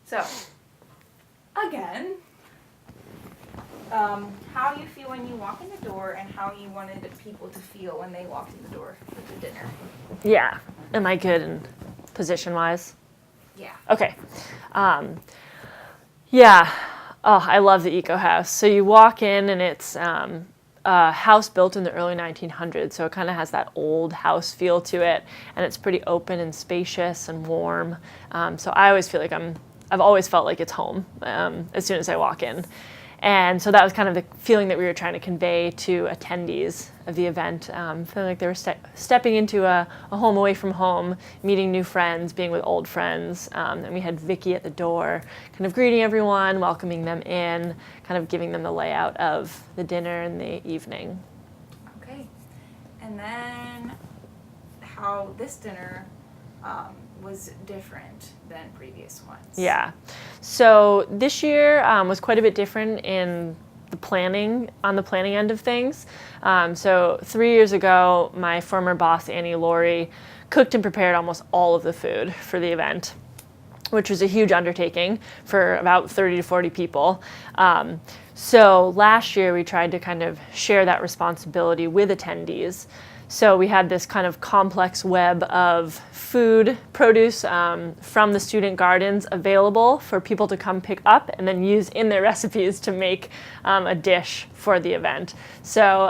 So, again, how do you feel when you walk in the door, and how you wanted people to feel when they walked in the door with the dinner? Yeah. Am I good in position-wise? Yeah. Okay. Yeah. Oh, I love the Eco House. So you walk in, and it's a house built in the early 1900s, so it kind of has that old house feel to it, and it's pretty open and spacious and warm. So I always feel like I've always felt like it's home as soon as I walk in. And so that was kind of the feeling that we were trying to convey to attendees of the event, feeling like they were stepping into a home away from home, meeting new friends, being with old friends. And we had Vicky at the door, kind of greeting everyone, welcoming them in, kind of giving them the layout of the dinner and the evening. Okay. And then how this dinner was different than previous ones. Yeah. So this year was quite a bit different in the planning, on the planning end of things. So 3 years ago, my former boss, Annie Laurie, cooked and prepared almost all of the food for the event, which was a huge undertaking for about 30 to 40 people. So last year, we tried to kind of share that responsibility with attendees. So we had this kind of complex web of food, produce from the student gardens available for people to come pick up and then use in their recipes to make a dish for the event. So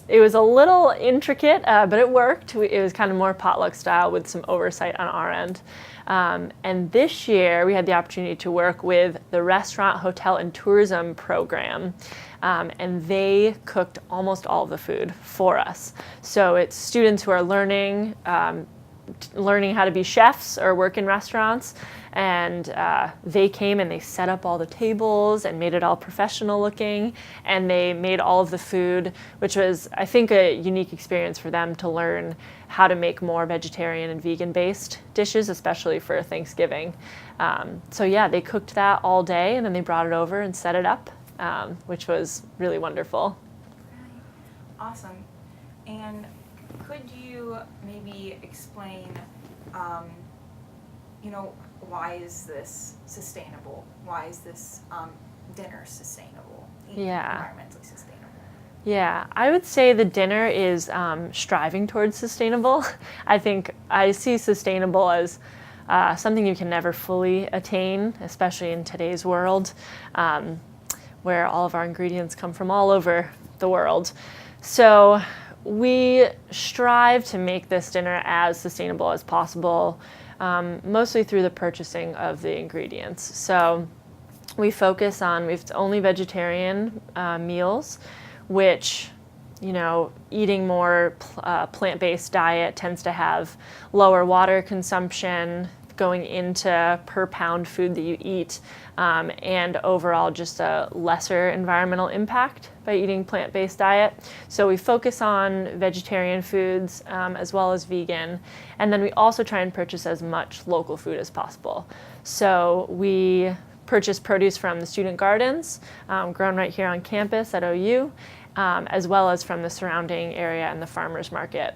it was a little intricate, but it worked. It was kind of more potluck style with some oversight on our end. And this year, we had the opportunity to work with the Restaurant, Hotel, and Tourism program. And they cooked almost all of the food for us. So it's students who are learning how to be chefs or work in restaurants. And they came and they set up all the tables and made it all professional looking. And they made all of the food, which was, I think, a unique experience for them to learn how to make more vegetarian and vegan-based dishes, especially for Thanksgiving. So yeah, they cooked that all day, and then they brought it over and set it up. Which was really wonderful. Awesome. And could you maybe explain, why is this sustainable? Why is this dinner sustainable? Environmentally sustainable? Yeah, I would say the dinner is striving towards sustainable. I think I see sustainable as something you can never fully attain, especially in today's world. Where all of our ingredients come from all over the world. So we strive to make this dinner as sustainable as possible, mostly through the purchasing of the ingredients. So we focus on, we've only vegetarian meals, which, eating more plant-based diet tends to have lower water consumption going into per pound food that you eat, and overall just a lesser environmental impact by eating plant-based diet. So we focus on vegetarian foods as well as vegan, and then we also try and purchase as much local food as possible. So we purchase produce from the student gardens, grown right here on campus at OU, as well as from the surrounding area and the farmers market.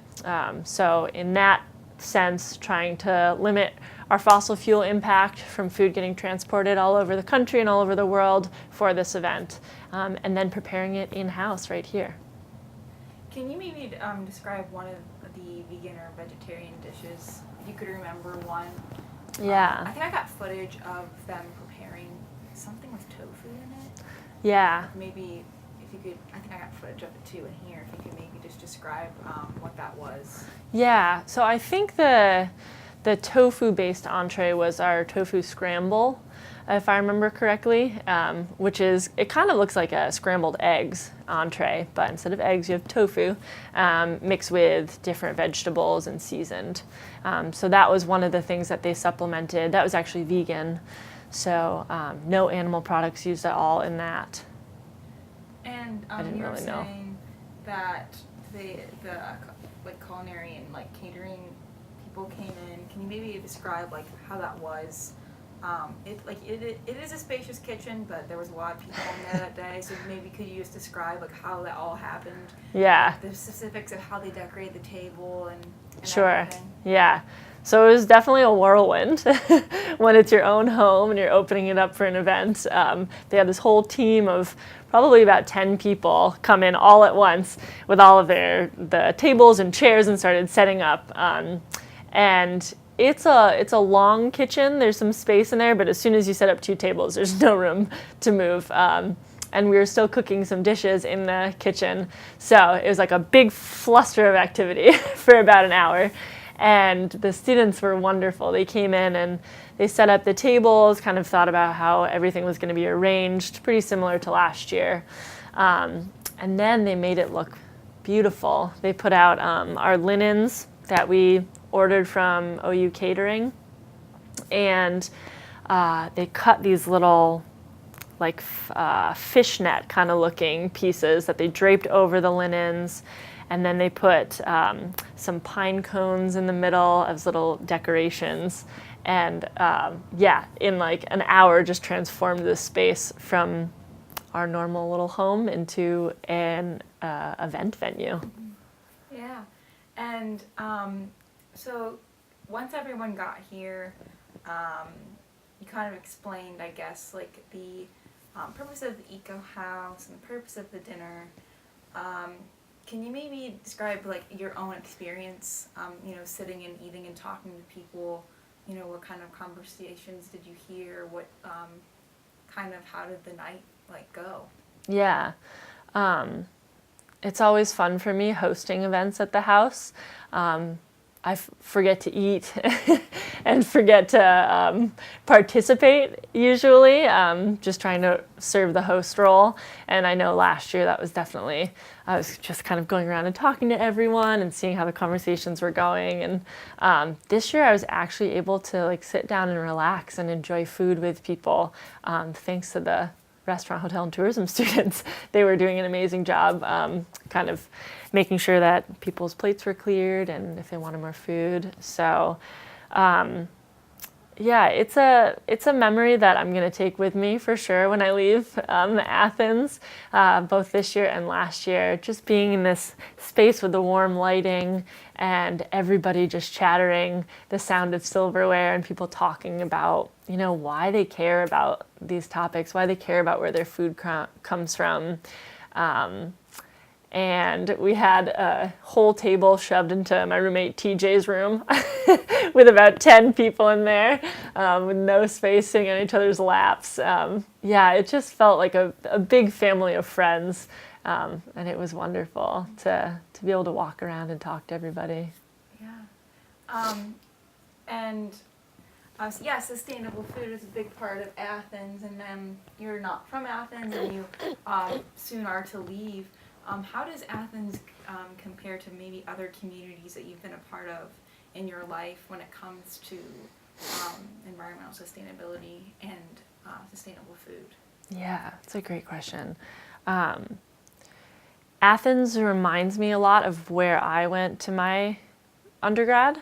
So in that sense, trying to limit our fossil fuel impact from food getting transported all over the country and all over the world for this event, and then preparing it in-house right here. Can you maybe describe one of the vegan or vegetarian dishes, if you could remember one? Yeah. I think I got footage of them preparing something with tofu in it. Yeah. Maybe if you could, I think I got footage of it too in here, if you could maybe just describe what that was. Yeah, so I think the tofu-based entree was our tofu scramble, if I remember correctly, which is, it kind of looks like a scrambled eggs entree, but instead of eggs, you have tofu mixed with different vegetables and seasoned. So that was one of the things that they supplemented. That was actually vegan, so no animal products used at all in that. And you were saying that the culinary and catering people came in. Can you maybe describe how that was? It is a spacious kitchen, but there was a lot of people in there that day. So maybe could you just describe how that all happened? Yeah. The specifics of how they decorated the table and Sure. everything. Yeah. So it was definitely a whirlwind when it's your own home and you're opening it up for an event. They had this whole team of probably about 10 people come in all at once with all of the tables and chairs and started setting up. And it's a long kitchen. There's some space in there, but as soon as you set up 2 tables, there's no room to move. And we were still cooking some dishes in the kitchen. So it was like a big fluster of activity for about an hour. And the students were wonderful. They came in and they set up the tables, kind of thought about how everything was going to be arranged, pretty similar to last year. And then they made it look beautiful. They put out our linens that we ordered from OU Catering. And they cut these little like fishnet kind of looking pieces that they draped over the linens. And then they put some pine cones in the middle as little decorations. And in like an hour just transformed this space from our normal little home into an event venue. Yeah. And so once everyone got here, you kind of explained, I guess, like the purpose of the Eco House and the purpose of the dinner. Can you maybe describe like your own experience, sitting and eating and talking to people? What kind of conversations did you hear? What how did the night like go? Yeah. It's always fun for me hosting events at the house. I forget to eat and forget to participate usually, just trying to serve the host role. And I know last year that was definitely, I was just kind of going around and talking to everyone and seeing how the conversations were going. And this year I was actually able to like sit down and relax and enjoy food with people, thanks to the restaurant, hotel, and tourism students. They were doing an amazing job kind of making sure that people's plates were cleared and if they wanted more food. So it's a memory that I'm going to take with me for sure when I leave Athens, both this year and last year. Just being in this space with the warm lighting and everybody just chattering, the sound of silverware and people talking about, why they care about these topics, why they care about where their food comes from. And we had a whole table shoved into my roommate TJ's room with about 10 people in there, with no space sitting on each other's laps. It just felt like a big family of friends, and it was wonderful to be able to walk around and talk to everybody. Yeah. Sustainable food is a big part of Athens, and then you're not from Athens and you soon are to leave. How does Athens compare to maybe other communities that you've been a part of in your life when it comes to environmental sustainability and sustainable food? Yeah, that's a great question. Athens reminds me a lot of where I went to my undergrad,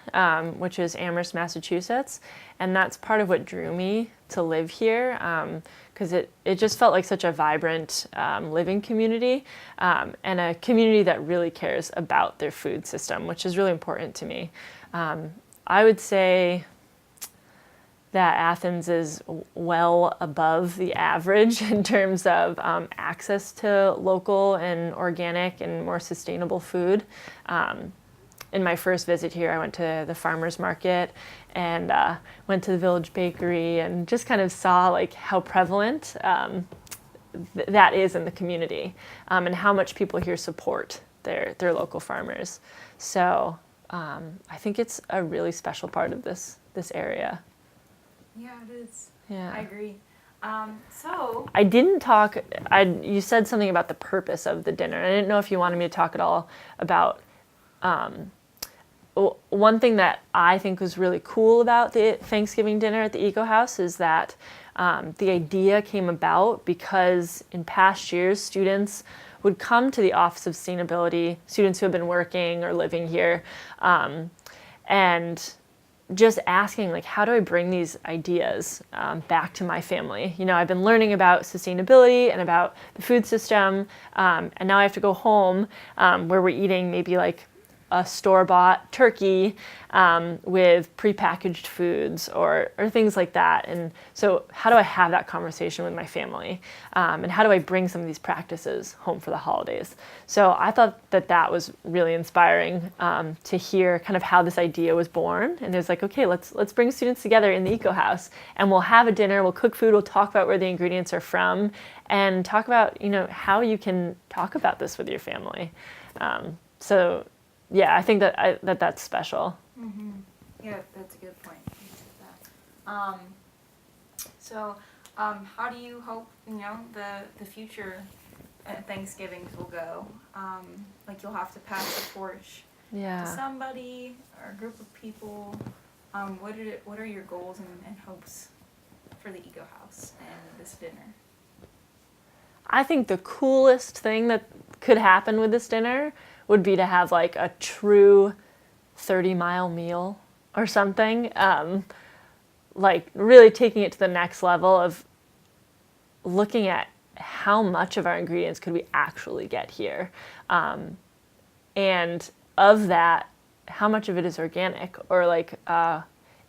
which is Amherst, Massachusetts, and that's part of what drew me to live here, because it just felt like such a vibrant living community, and a community that really cares about their food system, which is really important to me. I would say that Athens is well above the average in terms of access to local and organic and more sustainable food. In my first visit here, I went to the farmer's market and went to the Village Bakery and just kind of saw like how prevalent that is in the community, and how much people here support their local farmers. So I think it's a really special part of this area. Yeah, it is. Yeah. I agree. So I didn't talk, you said something about the purpose of the dinner. I didn't know if you wanted me to talk at all about one thing that I think was really cool about the Thanksgiving dinner at the Eco House is that the idea came about because in past years, students would come to the Office of Sustainability, students who have been working or living here, and just asking, like, how do I bring these ideas back to my family? I've been learning about sustainability and about the food system, and now I have to go home where we're eating maybe like a store-bought turkey with prepackaged foods or things like that. And so how do I have that conversation with my family? And how do I bring some of these practices home for the holidays? So I thought that was really inspiring to hear kind of how this idea was born. And it was like, okay, let's bring students together in the Eco House, and we'll have a dinner, we'll cook food, we'll talk about where the ingredients are from, and talk about, how you can talk about this with your family. So yeah, I think that's special. Mm-hmm. Yeah, that's a good point. That. So how do you hope the future Thanksgivings will go? Like you'll have to pass the torch to somebody or a group of people. What are your goals and hopes for the Eco House and this dinner? I think the coolest thing that could happen with this dinner would be to have like a true 30-mile meal or something. Like really taking it to the next level of looking at how much of our ingredients could we actually get here. And of that, how much of it is organic? Or like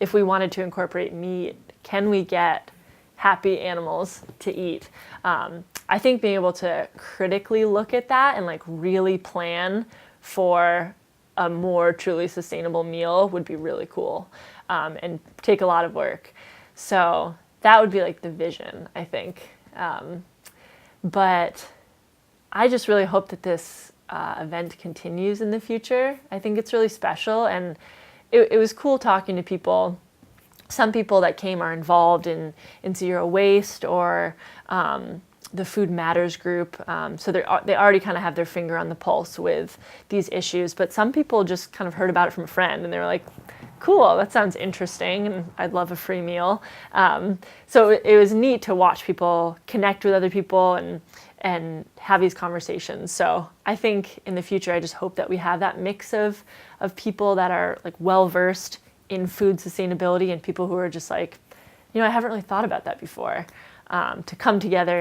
if we wanted to incorporate meat, can we get happy animals to eat? I think being able to critically look at that and like really plan for a more truly sustainable meal would be really cool and take a lot of work. So that would be like the vision, I think. But I just really hope that this event continues in the future. I think it's really special, and it was cool talking to people. Some people that came are involved in zero waste or the Food Matters group. So they already kind of have their finger on the pulse with these issues. But some people just kind of heard about it from a friend, and they were like, cool, that sounds interesting, and I'd love a free meal. So it was neat to watch people connect with other people and have these conversations. So I think in the future, I just hope that we have that mix of people that are like well-versed in food sustainability and people who are just like, I haven't really thought about that before, to come together